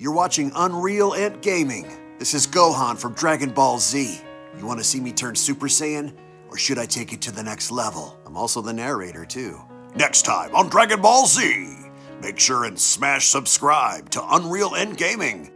You're watching UnrealEntGaming. This is Gohan from Dragon Ball Z. You want to see me turn Super Saiyan? Or should I take it to the next level? I'm also the narrator, too. Next time on Dragon Ball Z, make sure and smash subscribe to UnrealEntGaming.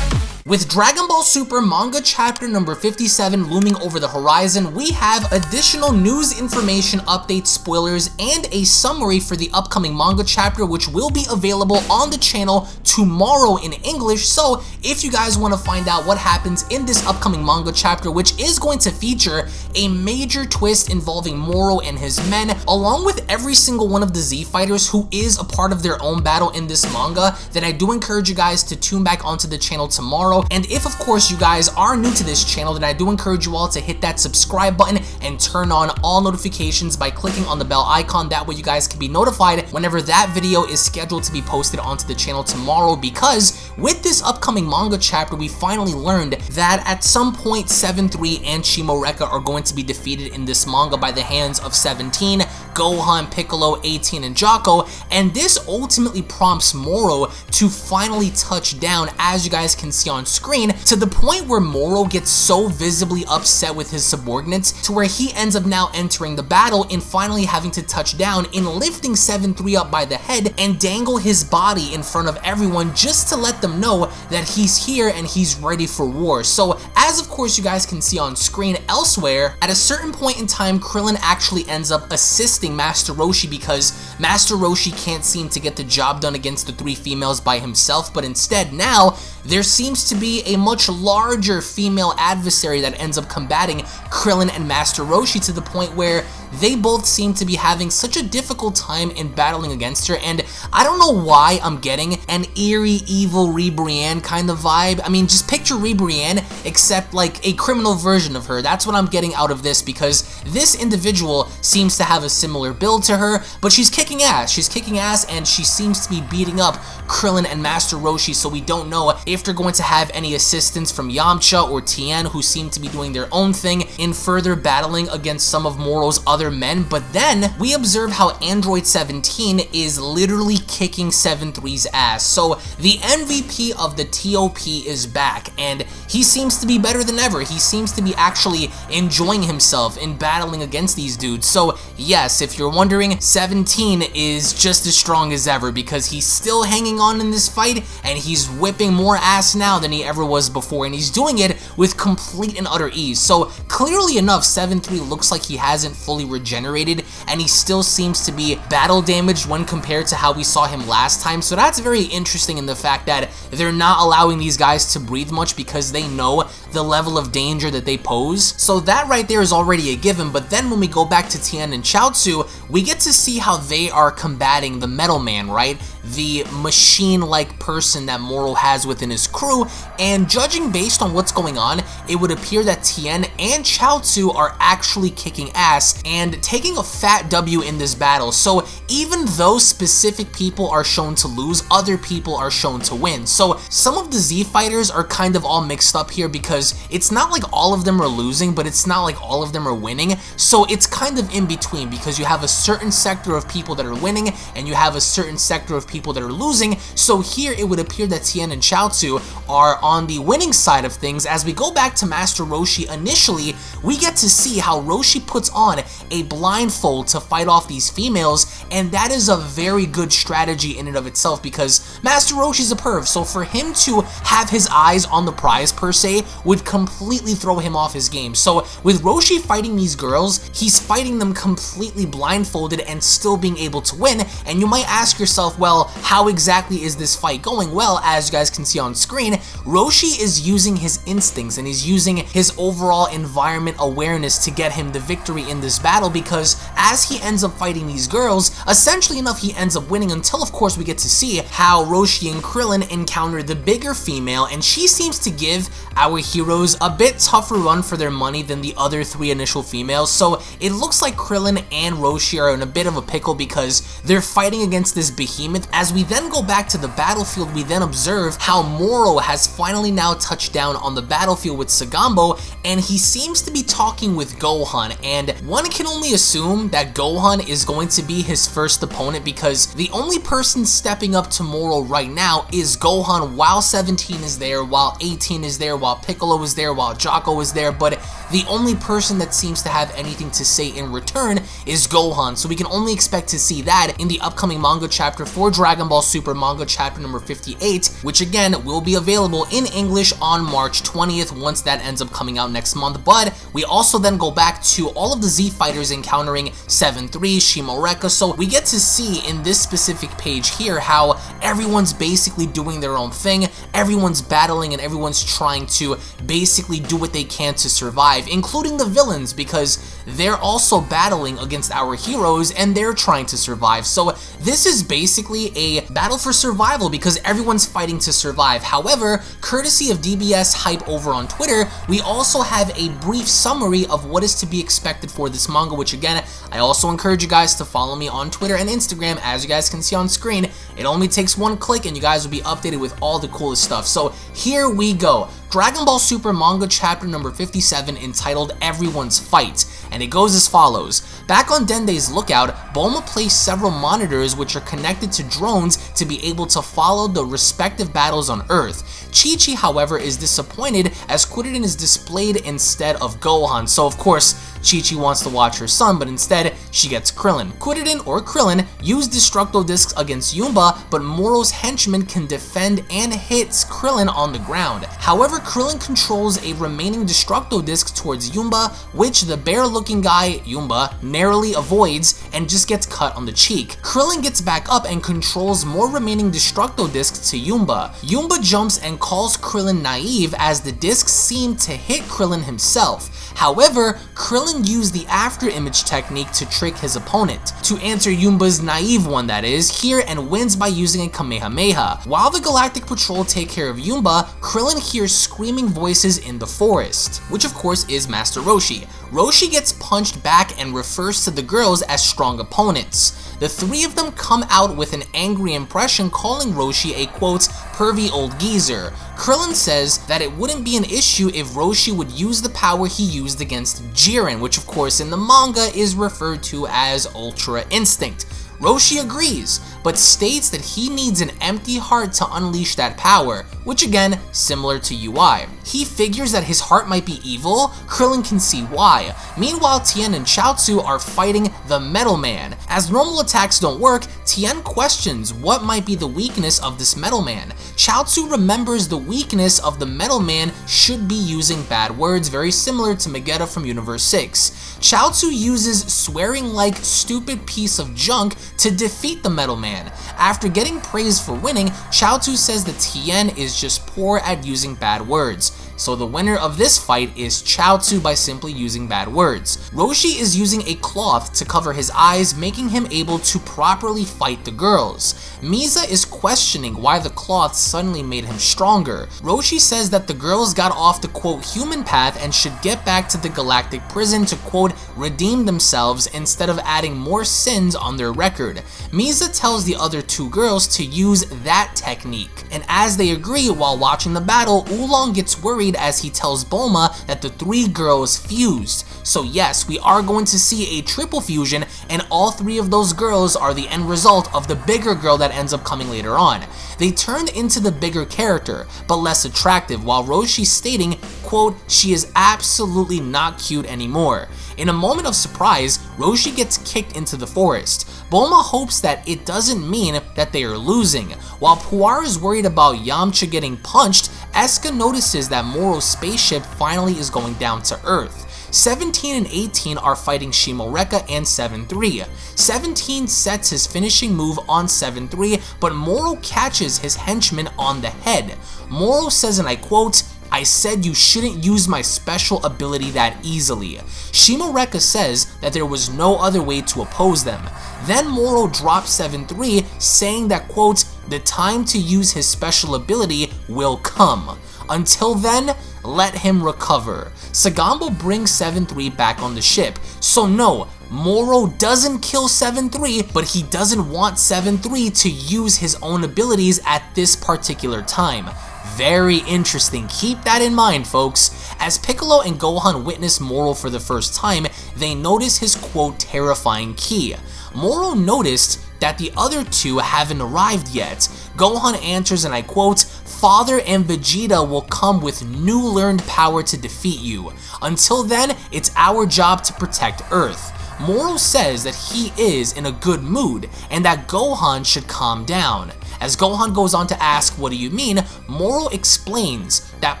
With Dragon Ball Super Manga Chapter number 57 looming over the horizon, we have additional news, information, updates, spoilers, and a summary for the upcoming manga chapter, which will be available on the channel tomorrow in English. So if you guys want to find out what happens in this upcoming manga chapter, which is going to feature a major twist involving Moro and his men, along with every single one of the Z fighters who is a part of their own battle in this manga, then I do encourage you guys to tune back onto the channel tomorrow. And if, of course, you guys are new to this channel, then I do encourage you all to hit that subscribe button and turn on all notifications by clicking on the bell icon. That way you guys can be notified whenever that video is scheduled to be posted onto the channel tomorrow, because with this upcoming manga chapter, we finally learned that at some point 7-3 and Shimoreka are going to be defeated in this manga by the hands of 17, Gohan, Piccolo, Tien, and Jocko, and this ultimately prompts Moro to finally touch down, as you guys can see on screen, to the point where Moro gets so visibly upset with his subordinates to where he ends up now entering the battle and finally having to touch down in lifting 7-3 up by the head and dangle his body in front of everyone just to let them know that he's here and he's ready for war. So as of course you guys can see on screen, elsewhere, at a certain point in time, Krillin actually ends up assisting Master Roshi because Master Roshi can't seem to get the job done against the three females by himself, but instead now there seems to be a much larger female adversary that ends up combating Krillin and Master Roshi to the point where they both seem to be having such a difficult time in battling against her. And I don't know why I'm getting an eerie, evil Ribrianne kind of vibe. I mean, just picture Ribrianne, except like a criminal version of her. That's what I'm getting out of this, because this individual seems to have a similar build to her, but she's kicking ass. She's kicking ass, and she seems to be beating up Krillin and Master Roshi, so we don't know if they're going to have any assistance from Yamcha or Tien, who seem to be doing their own thing in further battling against some of Moro's other men. But then we observe how Android 17 is literally kicking 7-3's ass. So the MVP of the TOP is back, and he seems to be better than ever. He seems to be actually enjoying himself in battling against these dudes. So yes, if you're wondering, 17 is just as strong as ever because he's still hanging on in this fight, and he's whipping more ass now than he ever was before, and he's doing it with complete and utter ease. So clearly enough, 7-3 looks like he hasn't fully regenerated, and he still seems to be battle damaged when compared to how we saw him last time. So that's very interesting in the fact that they're not allowing these guys to breathe much because they know the level of danger that they pose. So that right there is already a given. But then when we go back to Tien and Chaozu, we get to see how they are combating the Metal Man, right? The machine-like person that Moro has within his crew, and judging based on what's going on, it would appear that Tien and Chaozu are actually kicking ass and taking a fat W in this battle. So even though specific people are shown to lose, other people are shown to win. So some of the Z fighters are kind of all mixed up here because it's not like all of them are losing, but it's not like all of them are winning. So it's kind of in between because you have a certain sector of people that are winning and you have a certain sector of people that are losing. So here it would appear that Tien and Chaozu are on the winning side of things. As we go back to Master Roshi, initially we get to see how Roshi puts on a blindfold to fight off these females, and that is a very good strategy in and of itself because Master Roshi's a perv, so for him to have his eyes on the prize per se would completely throw him off his game. So with Roshi fighting these girls, he's fighting them completely blindfolded and still being able to win. And you might ask yourself, well, how exactly is this fight going? Well, as you guys can see on screen, Roshi is using his instincts and he's using his overall environment awareness to get him the victory in this battle, because as he ends up fighting these girls, essentially enough, he ends up winning until, of course, we get to see how Roshi and Krillin encounter the bigger female, and she seems to give our hero heroes a bit tougher run for their money than the other 3 initial females, so it looks like Krillin and Roshi are in a bit of a pickle because they're fighting against this behemoth. As we then go back to the battlefield, we then observe how Moro has finally now touched down on the battlefield with Sagambo, and he seems to be talking with Gohan, and one can only assume that Gohan is going to be his first opponent because the only person stepping up to Moro right now is Gohan, while 17 is there, while 18 is there, while Piccolo is there, while Jocko is there, but the only person that seems to have anything to say in return is Gohan, so we can only expect to see that in the upcoming manga chapter for Dragon Ball Super Manga Chapter number 58, which again will be available in English on March 20th once that ends up coming out next month. But we also then go back to all of the Z fighters encountering 7-3, Shimoreka, so we get to see in this specific page here how everyone's basically doing their own thing, everyone's battling and everyone's trying to basically do what they can to survive, including the villains, because they're also battling against our heroes and they're trying to survive. So this is basically a battle for survival because everyone's fighting to survive. However, courtesy of DBS Hype over on Twitter, we also have a brief summary of what is to be expected for this manga, which again, I also encourage you guys to follow me on Twitter and Instagram. As you guys can see on screen, it only takes one click and you guys will be updated with all the coolest stuff. So here we go. Dragon Ball Super Manga Chapter number 57, entitled Everyone's Fight, and it goes as follows. Back on Dende's lookout, Bulma placed several monitors which are connected to drones to be able to follow the respective battles on Earth. Chi-Chi, however, is disappointed as Kuririn is displayed instead of Gohan, so of course, Chi-Chi wants to watch her son, but instead, she gets Krillin. Kuririn, or Krillin, used Destructo Discs against Yumba, but Moro's henchman can defend and hits Krillin on the ground. However, Krillin controls a remaining Destructo Disc towards Yumba, which the bear-looking guy, Yumba, narrowly avoids and just gets cut on the cheek. Krillin gets back up and controls more remaining Destructo Discs to Yumba. Yumba jumps and calls Krillin naive as the discs seem to hit Krillin himself. However, Krillin used the after image technique to trick his opponent, to answer Yumba's naive one that is, here, and wins by using a Kamehameha. While the Galactic Patrol take care of Yumba, Krillin hears screaming voices in the forest, which of course is Master Roshi. Roshi gets punched back and refers to the girls as strong opponents. The 3 of them come out with an angry impression, calling Roshi a quote, pervy old geezer. Krillin says that it wouldn't be an issue if Roshi would use the power he used against Jiren, which of course in the manga is referred to as Ultra Instinct. Roshi agrees, but states that he needs an empty heart to unleash that power, which again, similar to UI. He figures that his heart might be evil. Krillin can see why. Meanwhile, Tien and Chaozu are fighting the Metal Man. As normal attacks don't work, Tien questions what might be the weakness of this Metal Man. Chaozu remembers the weakness of the Metal Man should be using bad words, very similar to Vegeta from Universe 6. Chaozu uses swearing like stupid piece of junk to defeat the Metal Man. After getting praise for winning, Chaozu says that Tien is just poor at using bad words. So the winner of this fight is Chaozu by simply using bad words. Roshi is using a cloth to cover his eyes, making him able to properly fight the girls. Misa is questioning why the cloth suddenly made him stronger. Roshi says that the girls got off the quote human path and should get back to the galactic prison to quote redeem themselves instead of adding more sins on their record. Misa tells the other 2 girls to use that technique, and as they agree while watching the battle, Oolong gets worried as he tells Bulma that the 3 girls fused. So yes, we are going to see a triple fusion, and all 3 of those girls are the end result of the bigger girl that ends up coming later on. They turned into the bigger character, but less attractive, while Roshi stating, quote, she is absolutely not cute anymore. In a moment of surprise, Roshi gets kicked into the forest. Bulma hopes that it doesn't mean that they are losing. While Puar is worried about Yamcha getting punched, Eska notices that Moro's spaceship finally is going down to Earth. 17 and 18 are fighting Shimoreka and 7-3. 17 sets his finishing move on 7-3, but Moro catches his henchman on the head. Moro says, and I quote, I said you shouldn't use my special ability that easily. Shimoreka says that there was no other way to oppose them. Then Moro drops 7-3, saying that, quote, the time to use his special ability will come. Until then, let him recover. Sagambo brings 7-3 back on the ship. So no, Moro doesn't kill 7-3, but he doesn't want 7-3 to use his own abilities at this particular time. Very interesting, keep that in mind, folks. As Piccolo and Gohan witness Moro for the first time, they notice his quote terrifying ki. Moro noticed that the other two haven't arrived yet. Gohan answers, and I quote, "Father and Vegeta will come with new learned power to defeat you. Until then, it's our job to protect Earth." Moro says that he is in a good mood and that Gohan should calm down. As Gohan goes on to ask, "What do you mean?" Moro explains that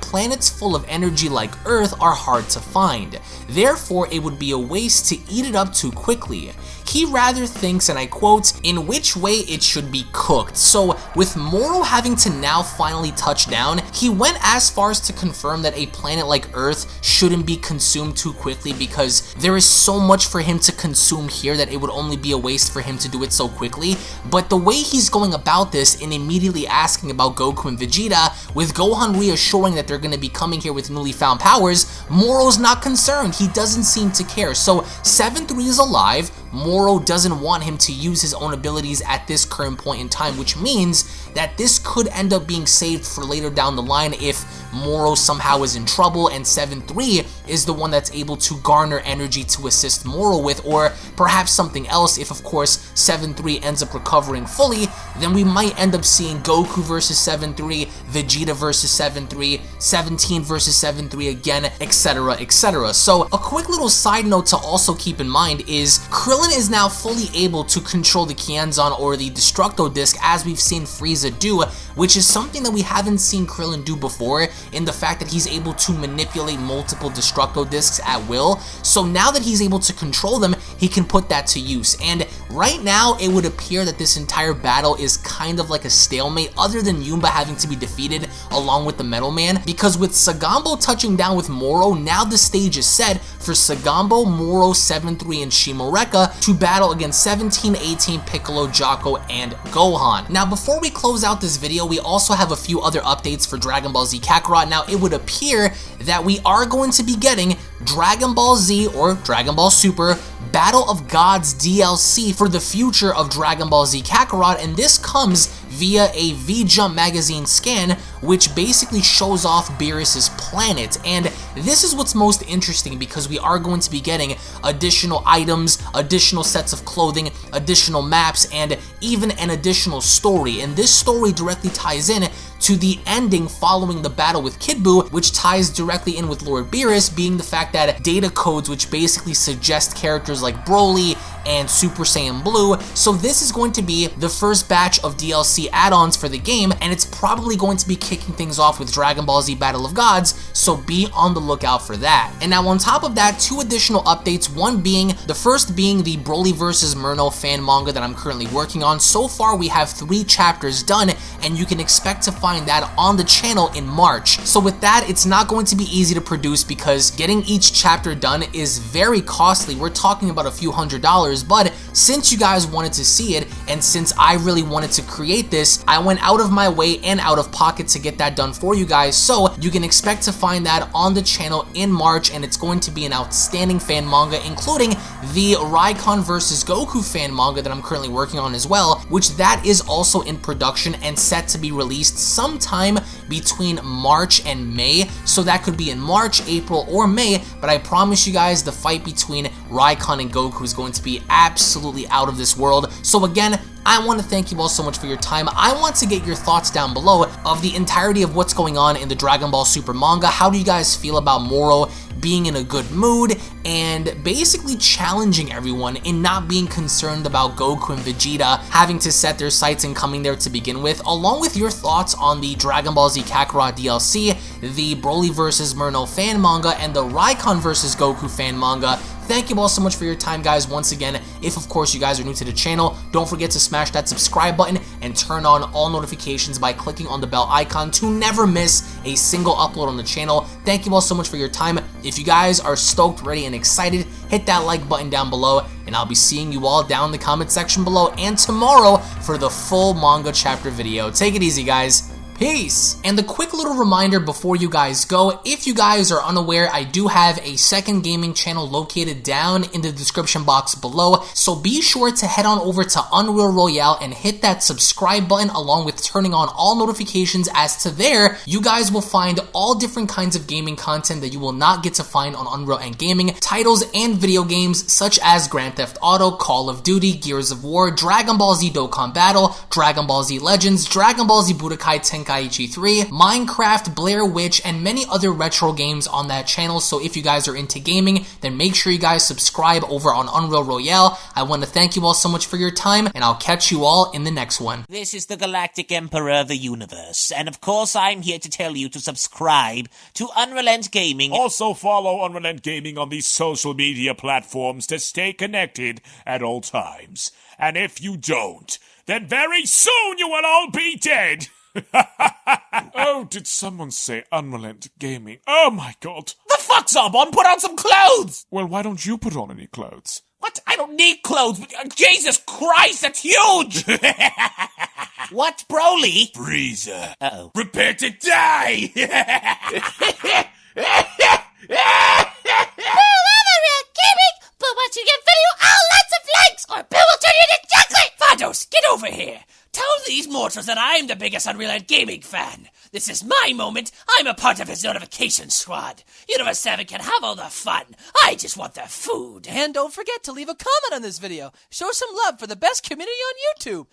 planets full of energy like Earth are hard to find. Therefore, it would be a waste to eat it up too quickly. He rather thinks, and I quote, "in which way it should be cooked." So with Moro having to now finally touch down, he went as far as to confirm that a planet like Earth shouldn't be consumed too quickly because there is so much for him to consume here that it would only be a waste for him to do it so quickly. But the way he's going about this in immediately asking about Goku and Vegeta, with Gohan reassuring that they're going to be coming here with newly found powers, Moro's not concerned. He doesn't seem to care. So 7-3 is alive. Moro doesn't want him to use his own abilities at this current point in time, which means that this could end up being saved for later down the line if Moro somehow is in trouble and 7-3 is the one that's able to garner energy to assist Moro with, or perhaps something else. If of course 7-3 ends up recovering fully, then we might end up seeing Goku versus 7-3, Vegeta versus 7-3, 17 versus 7-3 again, etc, etc. So a quick little side note to also keep in mind is Krillin is now fully able to control the Kienzan or the Destructo Disc, as we've seen Frieza do, which is something that we haven't seen Krillin do before, in the fact that he's able to manipulate multiple Destructo Discs at will. So now that he's able to control them, he can put that to use. And right now, it would appear that this entire battle is kind of like a stalemate, other than Yumba having to be defeated along with the Metal Man, because with Sagambo touching down with Moro, now the stage is set for Sagambo, Moro, 7-3, and Shimoreka to battle against 17, 18, Piccolo, Jocko, and Gohan. Now, before we close out this video, we also have a few other updates for Dragon Ball Z Kakarot. Now, it would appear that we are going to be getting Dragon Ball Z or Dragon Ball Super Battle of Gods DLC for the future of Dragon Ball Z Kakarot, and this comes via a V-Jump magazine scan, which basically shows off Beerus's planet. And this is what's most interesting, because we are going to be getting additional items, additional sets of clothing, additional maps, and even an additional story. And this story directly ties in to the ending following the battle with Kid Buu, which ties directly in with Lord Beerus, being the fact that data codes which basically suggest characters like Broly and Super Saiyan Blue. So this is going to be the first batch of DLC add-ons for the game, and it's probably going to be kicking things off with Dragon Ball Z Battle of Gods, so be on the lookout for that. And now on top of that, two additional updates, the first being the Broly vs. Murno fan manga that I'm currently working on. So far we have 3 chapters done, and you can expect to find that on the channel in March. So with that, it's not going to be easy to produce because getting each chapter done is very costly. We're talking about a few $100s, but since you guys wanted to see it, and since I really wanted to create this, I went out of my way and out of pocket to get that done for you guys. So you can expect to find that on the channel in March, and it's going to be an outstanding fan manga, including the Raikon vs. Goku fan manga that I'm currently working on as well, which that is also in production and set to be released sometime between March and May. So that could be in March, April, or May, but I promise you guys the fight between Raikon and Goku is going to be absolutely out of this world. So again, I want to thank you all so much for your time. I want to get your thoughts down below of the entirety of what's going on in the Dragon Ball Super manga. How do you guys feel about Moro being in a good mood and basically challenging everyone in not being concerned about Goku and Vegeta having to set their sights and coming there to begin with, along with your thoughts on the Dragon Ball Z Kakarot DLC, the Broly vs. Murno fan manga, and the Raikon vs. Goku fan manga. Thank you all so much for your time, guys. Once again, if of course you guys are new to the channel, don't forget to smash that subscribe button and turn on all notifications by clicking on the bell icon to never miss a single upload on the channel. Thank you all so much for your time. If you guys are stoked, ready, and excited, hit that like button down below, and I'll be seeing you all down in the comment section below and tomorrow for the full manga chapter video. Take it easy, guys. Peace! And a quick little reminder before you guys go, if you guys are unaware, I do have a second gaming channel located down in the description box below, so be sure to head on over to Unreal Royale and hit that subscribe button along with turning on all notifications, as to there, you guys will find all different kinds of gaming content that you will not get to find on UnrealEntGaming, titles and video games such as Grand Theft Auto, Call of Duty, Gears of War, Dragon Ball Z Dokkan Battle, Dragon Ball Z Legends, Dragon Ball Z Budokai Tenkaichi 3, Minecraft, Blair Witch, and many other retro games on that channel. So if you guys are into gaming, then make sure you guys subscribe over on Unreal Royale. I want to thank you all so much for your time, and I'll catch you all in the next one. This is the Galactic Emperor of the Universe, and of course I'm here to tell you to subscribe to UnrealEntGaming. Also follow UnrealEntGaming on these social media platforms to stay connected at all times. And if you don't, then very soon you will all be dead! Oh, did someone say UnrealEntGaming? Oh my god. The fuck's up, on? Put on some clothes! Well, why don't you put on any clothes? What? I don't need clothes. Jesus Christ, that's huge! What, Broly? Frieza. Uh-oh. Prepare to die! But once you get video, lots of likes, or Bill will turn you into chocolate! Vados, get over here! Tell these mortals that I'm the biggest UnrealEntGaming fan. This is my moment. I'm a part of his notification squad. Universe 7 can have all the fun. I just want the food. And don't forget to leave a comment on this video. Show some love for the best community on YouTube.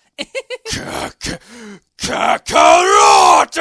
Kakarot!